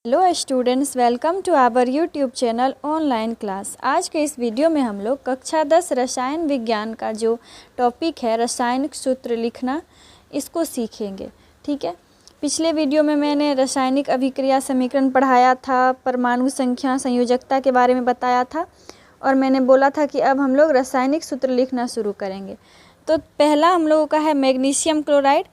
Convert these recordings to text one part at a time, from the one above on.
Hello students, welcome to our YouTube channel online class. आज के इस वीडियो में हम लोग कक्षा 10 रसायन विज्ञान का जो टॉपिक है रासायनिक सूत्र लिखना, इसको सीखेंगे। ठीक है, पिछले वीडियो में मैंने रासायनिक अभिक्रिया समीकरण पढ़ाया था, परमाणु संख्या, संयोजकता के बारे में बताया था और मैंने बोला था कि अब हम लोग रासायनिक सूत्र लिखना शुरू करेंगे। तो पहला हम लोगों का है मैग्नीशियम क्लोराइड।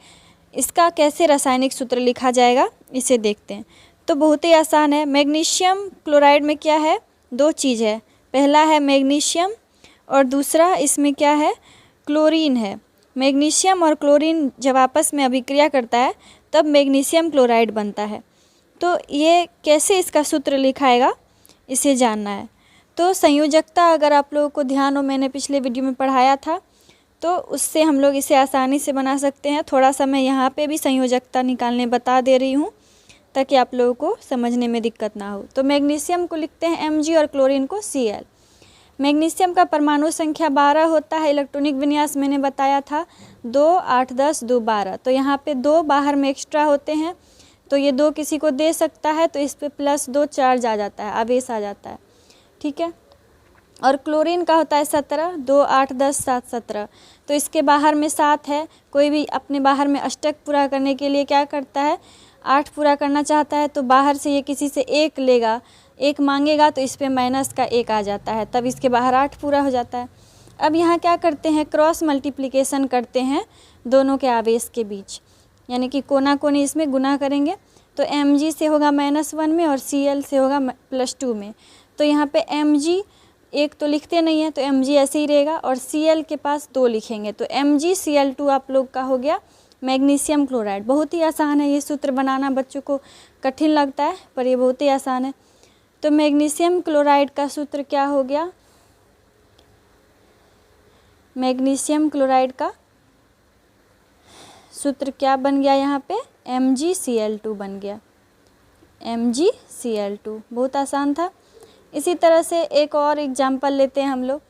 इसका कैसे रासायनिक सूत्र लिखा जाएगा इसे देखते हैं। तो बहुत ही आसान है। मैग्नीशियम क्लोराइड में क्या है, दो चीज़ है। पहला है मैग्नीशियम और दूसरा इसमें क्या है, क्लोरीन है। मैग्नीशियम और क्लोरीन जब आपस में अभिक्रिया करता है तब मैग्नीशियम क्लोराइड बनता है। तो ये कैसे इसका सूत्र लिखाएगा इसे जानना है। तो संयोजकता अगर आप लोगों को ध्यान हो, मैंने पिछले वीडियो में पढ़ाया था, तो उससे हम लोग इसे आसानी से बना सकते हैं। थोड़ा सा मैं यहाँ पे भी संयोजकता निकालने बता दे रही हूँ ताकि आप लोगों को समझने में दिक्कत ना हो। तो मैग्नीशियम को लिखते हैं Mg और क्लोरीन को Cl। मैग्नीशियम का परमाणु संख्या 12 होता है। इलेक्ट्रॉनिक विन्यास मैंने बताया था 2, 8, 10, 2, 12। तो यहाँ पे 2 बाहर में एक्स्ट्रा होते हैं, तो ये 2 किसी को दे सकता है, तो इस पे +2 चार्ज आ जाता है, आवेश आ जाता है। ठीक है, और क्लोरीन का होता है 17, 2, 8, 10, 7, 17। तो इसके बाहर में 7 है। कोई भी अपने बाहर में अष्टक पूरा करने के लिए क्या करता है, 8 पूरा करना चाहता है, तो बाहर से ये किसी से 1 लेगा, 1 मांगेगा, तो इस पे माइनस का 1 आ जाता है, तब इसके बाहर 8 पूरा हो जाता है। अब यहाँ क्या करते हैं, क्रॉस मल्टीप्लिकेशन करते हैं दोनों के आवेश के बीच, यानी कि कोना कोनी इसमें गुना करेंगे। तो Mg से होगा -1 में और Cl से होगा +2 में। तो यहाँ पे Mg एक तो लिखते नहीं है, तो Mg ऐसे ही रहेगा और Cl के पास 2 लिखेंगे, तो MgCl2 आप लोग का हो गया मैग्नीशियम क्लोराइड। बहुत ही आसान है ये सूत्र बनाना, बच्चों को कठिन लगता है पर ये बहुत ही आसान है। तो मैग्नीशियम क्लोराइड का सूत्र क्या हो गया, मैग्नीशियम क्लोराइड का सूत्र क्या बन गया, यहाँ पे MgCl2 बन गया, MgCl2। बहुत आसान था। इसी तरह से एक और एग्जाम्पल लेते हैं हम लोग,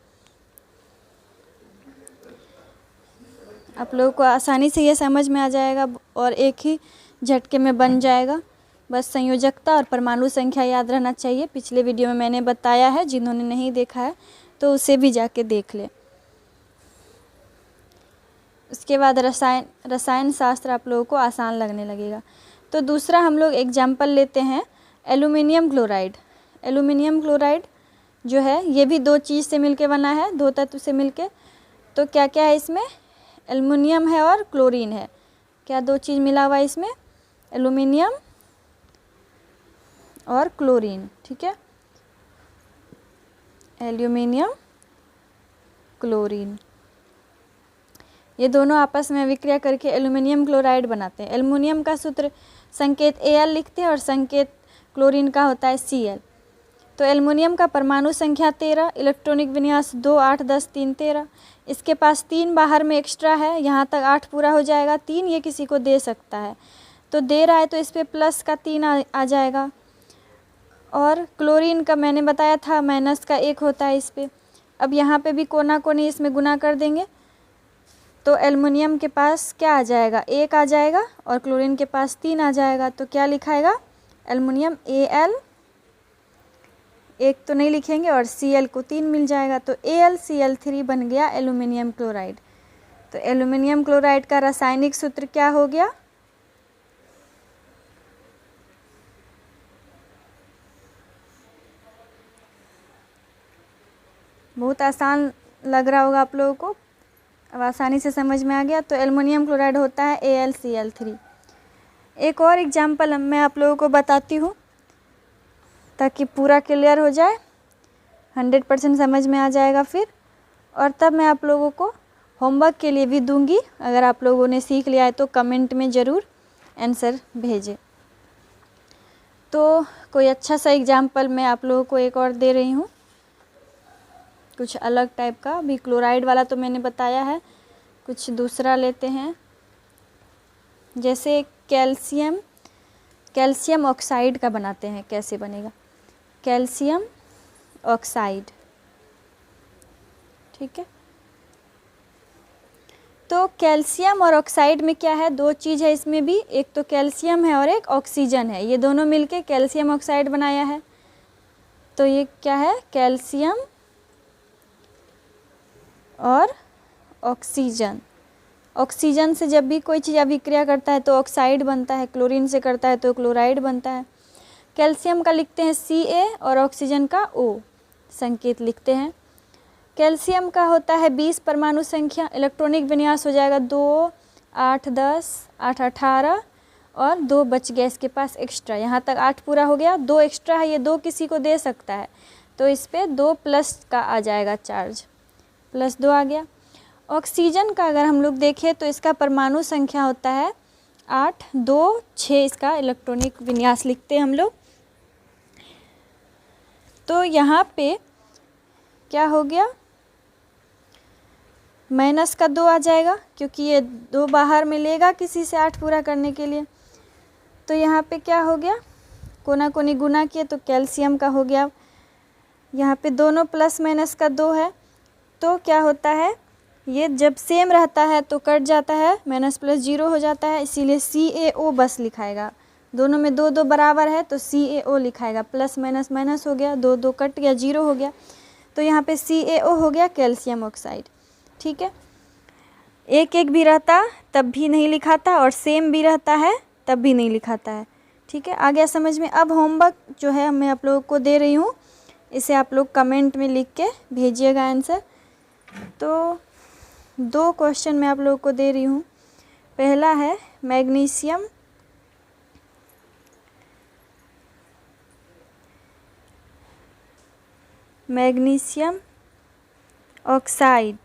आप लोगों को आसानी से ये समझ में आ जाएगा और एक ही झटके में बन जाएगा। बस संयोजकता और परमाणु संख्या याद रहना चाहिए। पिछले वीडियो में मैंने बताया है, जिन्होंने नहीं देखा है तो उसे भी जाके देख ले। उसके बाद रसायन शास्त्र आप लोगों को आसान लगने लगेगा। तो दूसरा हम लोग एग्जाम्पल लेते हैं एल्युमिनियम क्लोराइड। एल्युमिनियम क्लोराइड जो है ये भी 2 चीज़ से मिलके बना है, 2 तत्व से मिलके। तो क्या क्या है इसमें, एल्युमिनियम है और क्लोरीन है। क्या 2 चीज़ मिला हुआ है इसमें, एल्युमिनियम और क्लोरीन। ठीक है, एल्युमिनियम क्लोरीन, ये दोनों आपस में विक्रिया करके एल्युमिनियम क्लोराइड बनाते हैं। एल्युमिनियम का सूत्र संकेत Al लिखते हैं और संकेत क्लोरीन का होता है Cl। तो एल्युमिनियम का परमाणु संख्या 13, इलेक्ट्रॉनिक विन्यास 2, 8, 10, 3, 13। इसके पास 3 बाहर में एक्स्ट्रा है, यहाँ तक 8 पूरा हो जाएगा। 3 ये किसी को दे सकता है, तो दे रहा है, तो इस पर प्लस का 3 आ जाएगा। और क्लोरीन का मैंने बताया था माइनस का 1 होता है इस पर। अब यहाँ पे भी कोना कोनी इसमें गुना कर देंगे, तो एल्युमिनियम के पास क्या आ जाएगा, 1 आ जाएगा और क्लोरीन के पास 3 आ जाएगा। तो क्या लिखाएगा, एल्युमिनियम Al, 1 तो नहीं लिखेंगे और Cl को 3 मिल जाएगा, तो AlCl3 बन गया एल्युमिनियम क्लोराइड। तो एल्युमिनियम क्लोराइड का रासायनिक सूत्र क्या हो गया, बहुत आसान लग रहा होगा आप लोगों को, अब आसानी से समझ में आ गया। तो एल्युमिनियम क्लोराइड होता है AlCl3। एक और एग्जाम्पल मैं आप लोगों को बताती हूँ ताकि पूरा क्लियर हो जाए, 100% समझ में आ जाएगा फिर। और तब मैं आप लोगों को होमवर्क के लिए भी दूंगी, अगर आप लोगों ने सीख लिया है तो कमेंट में ज़रूर आंसर भेजें। तो कोई अच्छा सा एग्जाम्पल मैं आप लोगों को एक और दे रही हूँ, कुछ अलग टाइप का। भी क्लोराइड वाला तो मैंने बताया है, कुछ दूसरा लेते हैं। जैसे कैल्शियम ऑक्साइड का बनाते हैं, कैसे बनेगा, कैल्शियम ऑक्साइड। ठीक है, तो कैल्शियम और ऑक्साइड में क्या है, दो चीज़ है इसमें भी, एक तो कैल्शियम है और एक ऑक्सीजन है, ये दोनों मिलके कैल्शियम ऑक्साइड बनाया है। तो ये क्या है, कैल्शियम और ऑक्सीजन। ऑक्सीजन से जब भी कोई चीज़ अभिक्रिया करता है तो ऑक्साइड बनता है, क्लोरीन से करता है तो क्लोराइड बनता है। कैल्शियम का लिखते हैं Ca और ऑक्सीजन का O संकेत लिखते हैं। कैल्शियम का होता है 20 परमाणु संख्या, इलेक्ट्रॉनिक विन्यास हो जाएगा 2, 8, 10, 8, 18 और 2 बच गया इसके पास एक्स्ट्रा, यहाँ तक 8 पूरा हो गया, 2 एक्स्ट्रा है, ये 2 किसी को दे सकता है तो इस पर 2 प्लस का आ जाएगा चार्ज, +2 आ गया। ऑक्सीजन का अगर हम लोग देखें तो इसका परमाणु संख्या होता है 8, 2, 6, इसका इलेक्ट्रॉनिक विन्यास लिखते हैं हम लोग। तो यहाँ पे क्या हो गया, माइनस का 2 आ जाएगा क्योंकि ये 2 बाहर में लेगा किसी से 8 पूरा करने के लिए। तो यहाँ पे क्या हो गया, कोना कोनी गुना किए तो कैल्शियम का हो गया, यहाँ पे दोनों प्लस माइनस का 2 है। तो क्या होता है, ये जब सेम रहता है तो कट जाता है, माइनस प्लस 0 हो जाता है, इसीलिए CaO बस लिखाएगा। दोनों में 2 2 बराबर है तो CaO लिखाएगा, प्लस माइनस माइनस हो गया, 2 2 कट गया, 0 हो गया, तो यहाँ पे CaO हो गया कैल्शियम ऑक्साइड। ठीक है, एक एक भी रहता तब भी नहीं लिखाता और सेम भी रहता है तब भी नहीं लिखाता है। ठीक है, आ गया समझ में। अब होमवर्क जो है मैं आप लोगों को दे रही हूँ, इसे आप लोग कमेंट में लिख के भेजिएगा आंसर। तो 2 क्वेश्चन मैं आप लोगों को दे रही हूँ। पहला है मैग्नीशियम ऑक्साइड,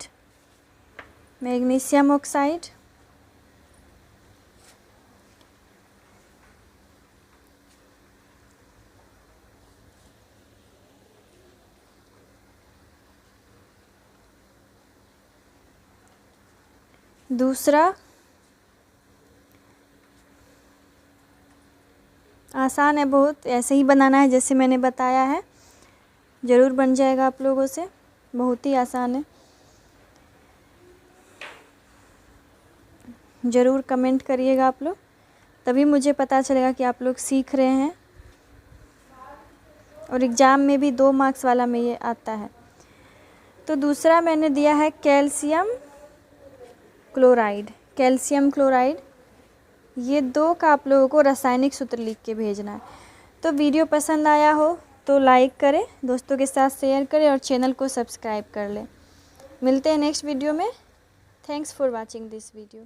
मैग्नीशियम ऑक्साइड दूसरा आसान है बहुत, ऐसे ही बनाना है जैसे मैंने बताया है, ज़रूर बन जाएगा आप लोगों से, बहुत ही आसान है। ज़रूर कमेंट करिएगा आप लोग, तभी मुझे पता चलेगा कि आप लोग सीख रहे हैं। और एग्ज़ाम में भी 2 मार्क्स वाला में ये आता है। तो दूसरा मैंने दिया है कैल्शियम क्लोराइड, ये 2 का आप लोगों को रासायनिक सूत्र लिख के भेजना है। तो वीडियो पसंद आया हो तो लाइक करें, दोस्तों के साथ शेयर करें और चैनल को सब्सक्राइब कर लें। मिलते हैं नेक्स्ट वीडियो में। Thanks for watching this video.